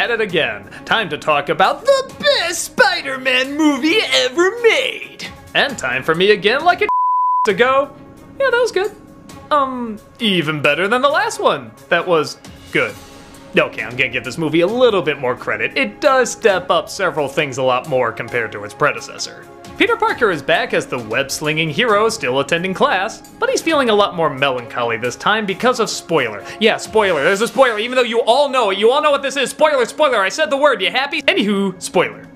at it again. Time to talk about the best Spider-Man movie ever made. And time for me again, like a to go. Yeah, that was good. Even better than the last one. That was good. Okay, I'm gonna give this movie a little bit more credit. It does step up several things a lot more compared to its predecessor. Peter Parker is back as the web-slinging hero still attending class, but he's feeling a lot more melancholy this time because of spoiler. Yeah, spoiler, there's a spoiler, even though you all know it. You all know what this is. Spoiler, spoiler, I said the word, you happy? Anywho, spoiler.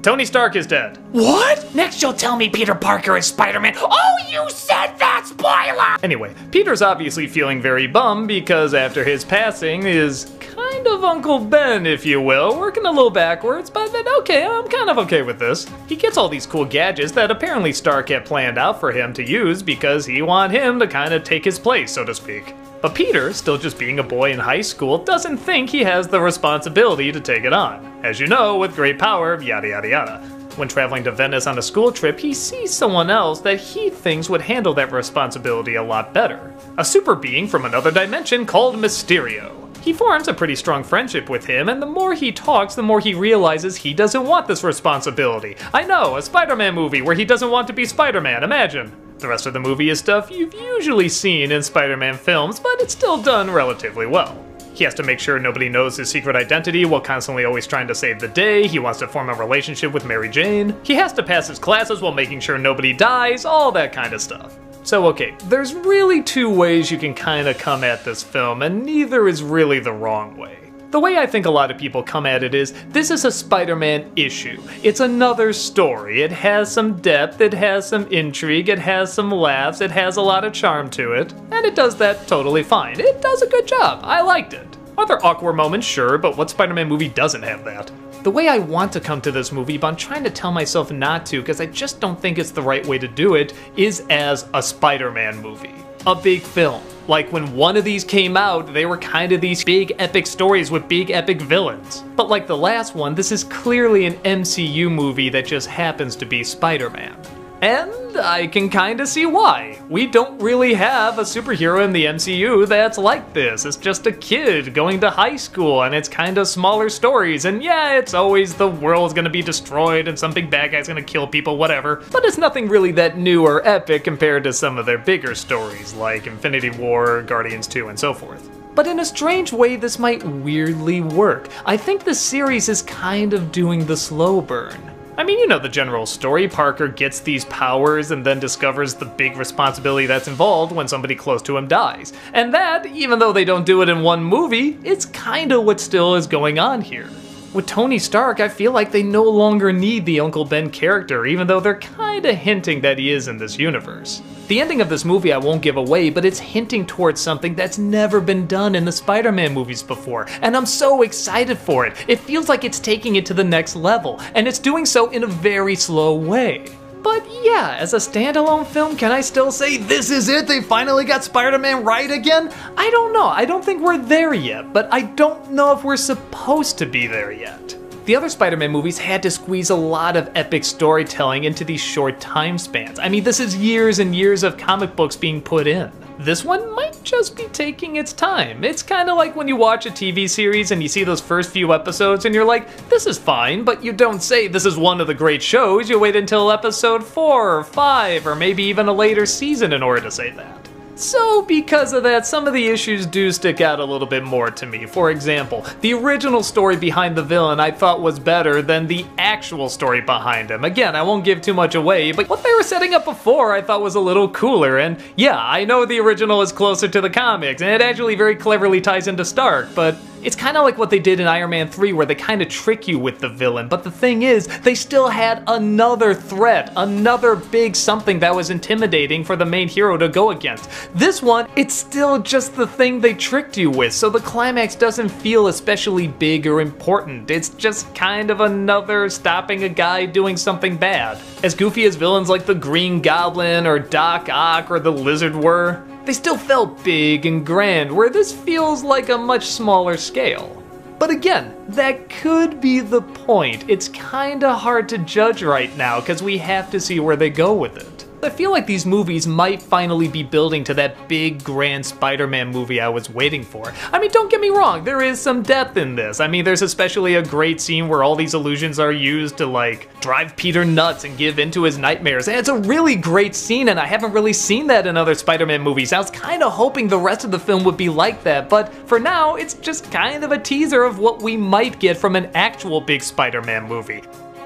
Tony Stark is dead. What? Next you'll tell me Peter Parker is Spider-Man. Oh, you said that, spoiler! Anyway, Peter's obviously feeling very bummed because after his passing, his kind of Uncle Ben, if you will, working a little backwards, but then okay, I'm kind of okay with this. He gets all these cool gadgets that apparently Stark had planned out for him to use because he want him to kind of take his place, so to speak. But Peter, still just being a boy in high school, doesn't think he has the responsibility to take it on. As you know, with great power, yada yada yada. When traveling to Venice on a school trip, he sees someone else that he thinks would handle that responsibility a lot better. A super being from another dimension called Mysterio. He forms a pretty strong friendship with him, and the more he talks, the more he realizes he doesn't want this responsibility. I know, a Spider-Man movie where he doesn't want to be Spider-Man, imagine. The rest of the movie is stuff you've usually seen in Spider-Man films, but it's still done relatively well. He has to make sure nobody knows his secret identity while constantly always trying to save the day. He wants to form a relationship with Mary Jane. He has to pass his classes while making sure nobody dies, all that kind of stuff. So okay, there's really two ways you can kind of come at this film, and neither is really the wrong way. The way I think a lot of people come at it is, this is a Spider-Man issue. It's another story. It has some depth, it has some intrigue, it has some laughs, it has a lot of charm to it, and it does that totally fine. It does a good job. I liked it. Are there awkward moments? Sure, but what Spider-Man movie doesn't have that? The way I want to come to this movie, but I'm trying to tell myself not to because I just don't think it's the right way to do it, is as a Spider-Man movie. A big film. Like when one of these came out, they were kind of these big epic stories with big epic villains. But like the last one, this is clearly an MCU movie that just happens to be Spider-Man. And I can kinda see why. We don't really have a superhero in the MCU that's like this. It's just a kid going to high school and it's kinda smaller stories, and yeah, it's always the world's gonna be destroyed and some big bad guy's gonna kill people, whatever. But it's nothing really that new or epic compared to some of their bigger stories like Infinity War, Guardians 2, and so forth. But in a strange way, this might weirdly work. I think the series is kind of doing the slow burn. I mean, you know the general story. Parker gets these powers and then discovers the big responsibility that's involved when somebody close to him dies. And that, even though they don't do it in one movie, it's kinda what still is going on here. With Tony Stark, I feel like they no longer need the Uncle Ben character, even though they're kinda hinting that he is in this universe. The ending of this movie I won't give away, but it's hinting towards something that's never been done in the Spider-Man movies before, and I'm so excited for it. It feels like it's taking it to the next level, and it's doing so in a very slow way. But yeah, as a standalone film, can I still say, this is it, they finally got Spider-Man right again? I don't know, I don't think we're there yet, but I don't know if we're supposed to be there yet. The other Spider-Man movies had to squeeze a lot of epic storytelling into these short time spans. I mean, this is years and years of comic books being put in. This one might just be taking its time. It's kind of like when you watch a TV series and you see those first few episodes and you're like, this is fine, but you don't say this is one of the great shows. You wait until episode 4 or 5 or maybe even a later season in order to say that. So because of that, some of the issues do stick out a little bit more to me. For example, the original story behind the villain I thought was better than the actual story behind him. Again, I won't give too much away, but what they were setting up before I thought was a little cooler, and yeah, I know the original is closer to the comics, and it actually very cleverly ties into Stark, but it's kind of like what they did in Iron Man 3 where they kind of trick you with the villain, but the thing is, they still had another threat, another big something that was intimidating for the main hero to go against. This one, it's still just the thing they tricked you with, so the climax doesn't feel especially big or important. It's just kind of another stopping a guy doing something bad. As goofy as villains like the Green Goblin or Doc Ock or the Lizard were, they still felt big and grand, where this feels like a much smaller scale. But again, that could be the point. It's kinda hard to judge right now, because we have to see where they go with it. I feel like these movies might finally be building to that big, grand Spider-Man movie I was waiting for. I mean, don't get me wrong, there is some depth in this. I mean, there's especially a great scene where all these illusions are used to, like, drive Peter nuts and give into his nightmares. And it's a really great scene, and I haven't really seen that in other Spider-Man movies. I was kind of hoping the rest of the film would be like that, but for now, it's just kind of a teaser of what we might get from an actual big Spider-Man movie.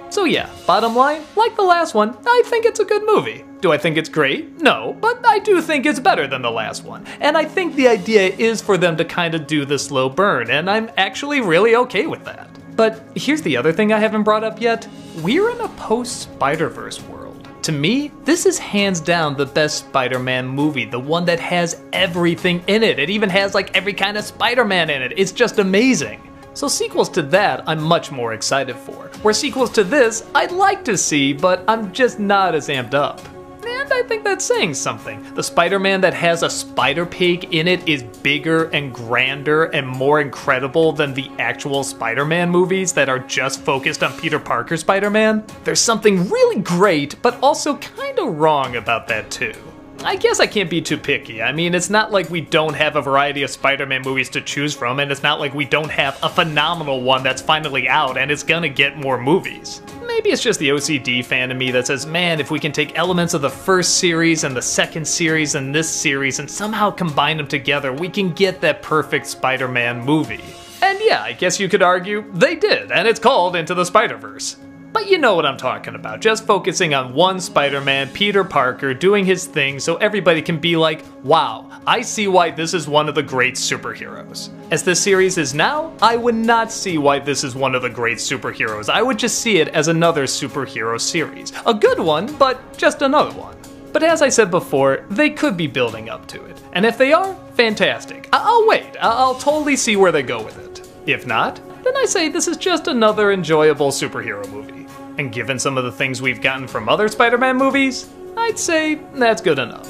So yeah, bottom line, like the last one, I think it's a good movie. Do I think it's great? No, but I do think it's better than the last one. And I think the idea is for them to kind of do the slow burn, and I'm actually really okay with that. But here's the other thing I haven't brought up yet. We're in a post-Spider-Verse world. To me, this is hands down the best Spider-Man movie, the one that has everything in it. It even has like every kind of Spider-Man in it. It's just amazing. So sequels to that, I'm much more excited for. Where sequels to this, I'd like to see, but I'm just not as amped up. And I think that's saying something. The Spider-Man that has a Spider-Pig in it is bigger and grander and more incredible than the actual Spider-Man movies that are just focused on Peter Parker Spider-Man. There's something really great, but also kinda wrong about that too. I guess I can't be too picky. I mean, it's not like we don't have a variety of Spider-Man movies to choose from, and it's not like we don't have a phenomenal one that's finally out and it's gonna get more movies. Maybe it's just the OCD fan in me that says, man, if we can take elements of the first series and the second series and this series and somehow combine them together, we can get that perfect Spider-Man movie. And yeah, I guess you could argue they did, and it's called Into the Spider-Verse. But you know what I'm talking about, just focusing on one Spider-Man, Peter Parker, doing his thing so everybody can be like, wow, I see why this is one of the great superheroes. As this series is now, I would not see why this is one of the great superheroes. I would just see it as another superhero series. A good one, but just another one. But as I said before, they could be building up to it. And if they are, fantastic. I'll wait, I'll totally see where they go with it. If not, then I say this is just another enjoyable superhero movie. And given some of the things we've gotten from other Spider-Man movies, I'd say that's good enough.